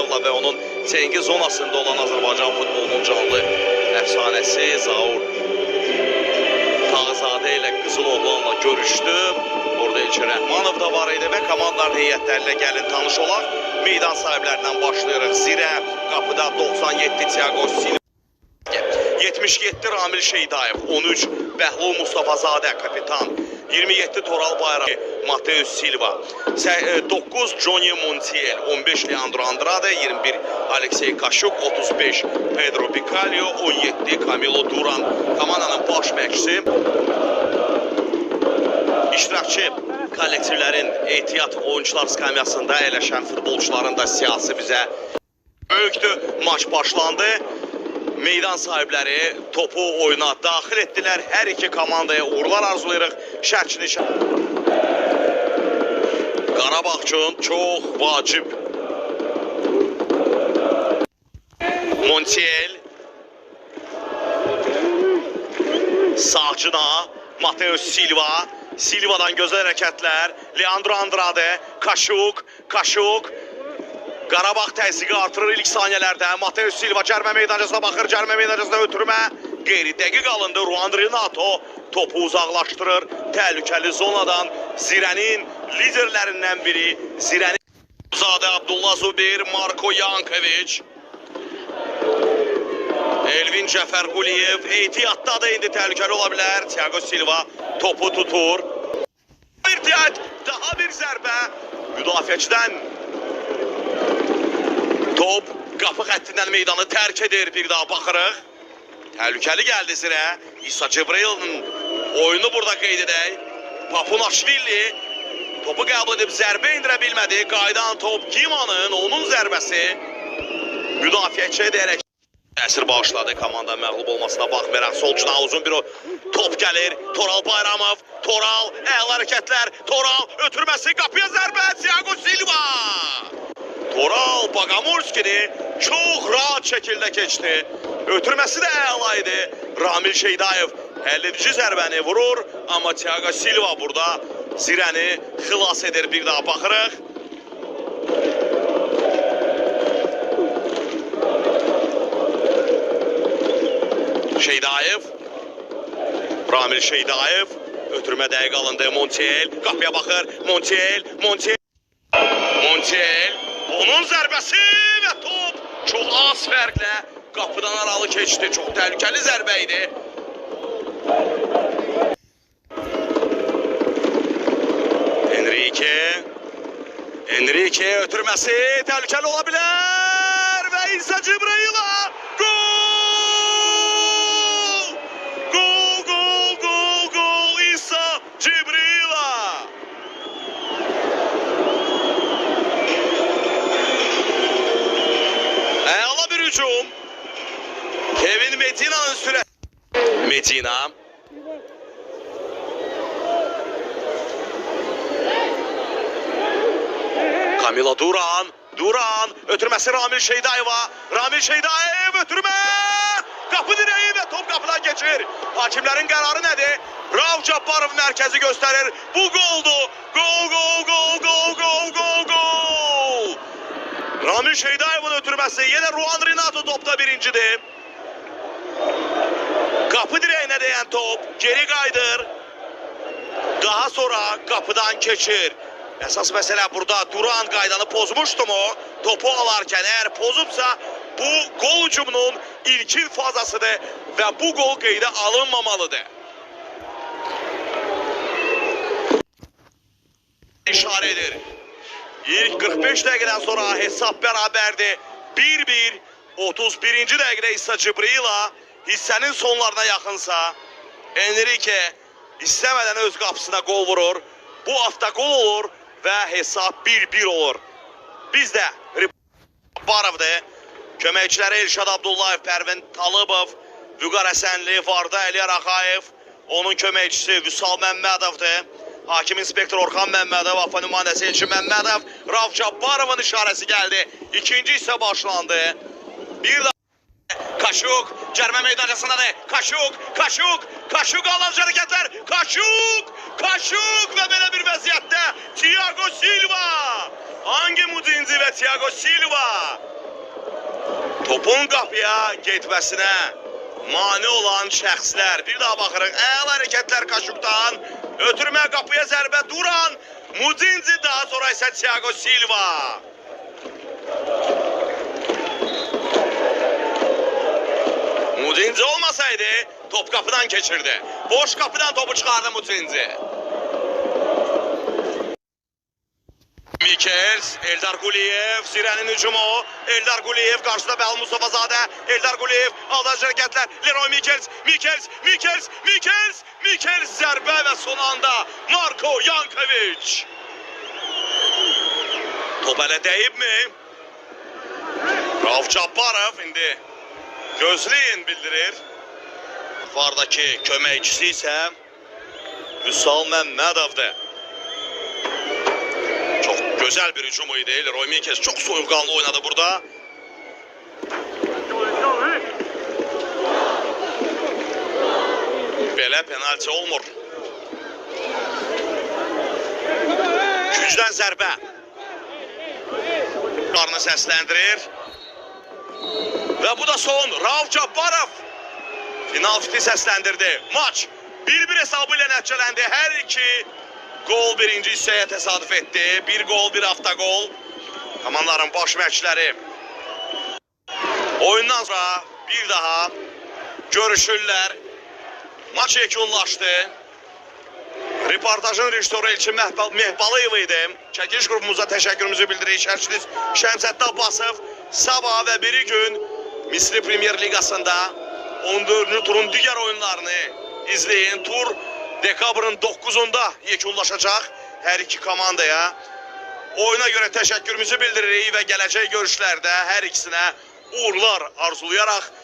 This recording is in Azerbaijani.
Məmmədovla və onun Cengiz zonasında olan Azərbaycan futbolunun canlı əfsanəsi Zaur Tağzadə ilə Qızıloğlanla görüşdü. Orada Elçin Rəhmanov da var idi və komandaların heyətlərinə gəlin tanış olaq. Meydan sahiblərindən başlayırıq. Zirə qapıda 97 Tiago Silva, 77 Ramil Şeydayev, 13 Bəhlul Mustafazadə kapitan, 27 Toral Bayraq, Mateus Silva, 9 Johnny Montiel, 15 Leandro Andrade, 21 Aleksey Kaşuk, 35 Pedro Picalio, 17 Camilo Duran. Komandanın baş məşqçisi, iştirakçı kollektivlərin ehtiyat oyuncular skamyasında əyləşən futbolçuların da siyasi bizə böyükdür. Maç başlandı. Meydan sahibləri topu oyuna daxil etdilər. Hər iki komandaya uğurlar arzulayırıq. Şərçini Qarabağ üçün çox vacib. Montiel sağcına Mateus Silva, Silva'dan gözəl hərəkətlər, Leandro Andrade, Kaşuk, Qarabağ təzyiqi artırır ilk saniyələrdə. Mateus Silva cərmə meydancasına baxır, cərmə meydancasına ötürmə. Qeyri dəqiq alındı. Ruan Renato topu uzaqlaşdırır. Təhlükəli zonadan Zirənin liderlərindən biri. Zirənin Zadə Abdullah Zubir, Marko Yankoviç, Elvin Cəfərquliyev ehtiyatda da indi təhlükəli ola bilər. Tiago Silva topu tutur. Daha bir zərbə müdafiəçidən. Top qapı xəttindən meydanı tərk edir. Bir daha baxırıq. Təhlükəli gəldi Zirə. İsa Cibril'in oyunu burada qeyd edək. Papunaşvili topu qəbul edib zərbə indirə bilmədi. Qaydan top Gimanın, onun zərbəsi müdafiəçiyə deyərək təsir bağışladı. Komanda məğlub olmasına baxmayaraq solcuna uzun bir top gəlir. Toral Bayramov, Toral, əla hərəkətlər, Toral ötürməsi, qapıya zərbə, Tiago Silva. Toral Baqamurskini çox rahat şəkildə keçdi. Ötürməsi də əla idi. Ramil Şeydayev həlledici zərbəni vurur. Amma Tiago Silva burada Zirəni xilas edir. Bir daha baxırıq. Şeydayev, Ramil Şeydayev ötürmə dəqiq alındı. Montiel qapıya baxır. Montiel, onun zərbəsi və top çox az fərqlə qapıdan aralı keçdi. Çox təhlükəli zərbə idi. Enrique ötürməsi təhlükəli ola bilər və İsa Cibril'a gol İsa Cibril'a. Əla bir hücum. Kevin Medina'nın sürəti. Medina. Camilo Duran ötürməsi Ramil Şeydayev'a. Ramil Şeydayev ötürmə. Qapı direği və top qapıdan geçir. Hakimlərin qərarı nədir? Rauf Cabbarov mərkəzi göstərir. Bu qoldu. Gol. Ramil Şeydayev'in ötürməsi. Yenə Ruan Renato topda birincidir. Qapı direğine değən top geri qaydır. Daha sonra qapıdan keçir. Əsas məsələ burada Duran qaydanı pozmuşdu mu? Topu alarkən əgər pozubsa bu gol hücumunun ilkin fazasıdır və bu gol qeydə alınmamalıdır. İşarə edir. İlk 45 dəqiqədən sonra hesab bərabərdir. 1-1. 31-ci dəqiqədə İsa Cibril'a hissənin sonlarına yaxınsa Enrique istəmədən öz qapısına gol vurur. Bu hafta gol olur və hesab 1-1 olur. Bizdə Barov'da köməkçiləri Elşad Abdullayev, Pərvin Talıbov, Vüqar Həsənli, Varda Əliyar Ağayev, onun köməkçisi Vüsal Məmmədovdur. Hakim inspektor Orxan Məmmədov, AFA nümayəndəsi Elçin Məmmədov, Rauf Cabbarov'un işarəsi gəldi. İkinci hissə başlandı. Bir daha Kaşuk cərmə meydancasındadır. Kaşuk alan hərəkətlər. Kaşuk və belə bir vəziyyətdə Tiago Silva. Hangi Mudinzi və Thiago Silva. Topun qapıya getməsinə mane olan şəxslər. Bir daha baxırıq. Əla hərəkətlər Kaşuk'dan. Ötürmə qapıya zərbə duran Mudinzi, daha sonra isə Thiago Silva. Mudinzi olmasaydı top qapıdan keçirdi. Boş qapıdan topu çıxardı Mudinzi. Mikels, Eldar Quliyev, Zirənin hücumu, Eldar Quliyev qarşıda Bəl Mustafazadə, Eldar Quliyev, aldırıcı hərəkətlər, Leroy Mikels, zərbə və son anda Marko Yankovic. Top hələ dəyibmi? Rauf Cabbarov indi gözləyin bildirir. Vardakı köməkçisi isə Vüsal Məmmədovdur. Çok güzel bir hücumu idi. Leroy Mikels çok soyuqqanlı oynadı burada. Belə penalti olmur. Gücdən zərbə. Qarını səsləndirir. Və bu da son. Rauf Cabbarov final fiti səsləndirdi. Maç 1-1 hesabı ilə nəticələndi. Hər iki gol birinci hissəyə təsadüf etdi. Bir gol, bir avtogol. Komandaların baş məşqçiləri oyundan sonra bir daha görüşürlər. Maç yekunlaşdı. Reportajın rejissoru Elçin Mehbalıyev idi. Çəkiliş qrupumuza təşəkkürümüzü bildiririk. Şərhçiniz Şəmsəddin Abbasov. Sabah və biri gün Misri Premier Ligasında 14-cü turun digər oyunlarını izləyin. Tur dekabrın 9-unda yekunlaşacaq hər iki komandaya. Oyuna görə təşəkkürümüzü bildiririk və gələcək görüşlərdə hər ikisinə uğurlar arzulayaraq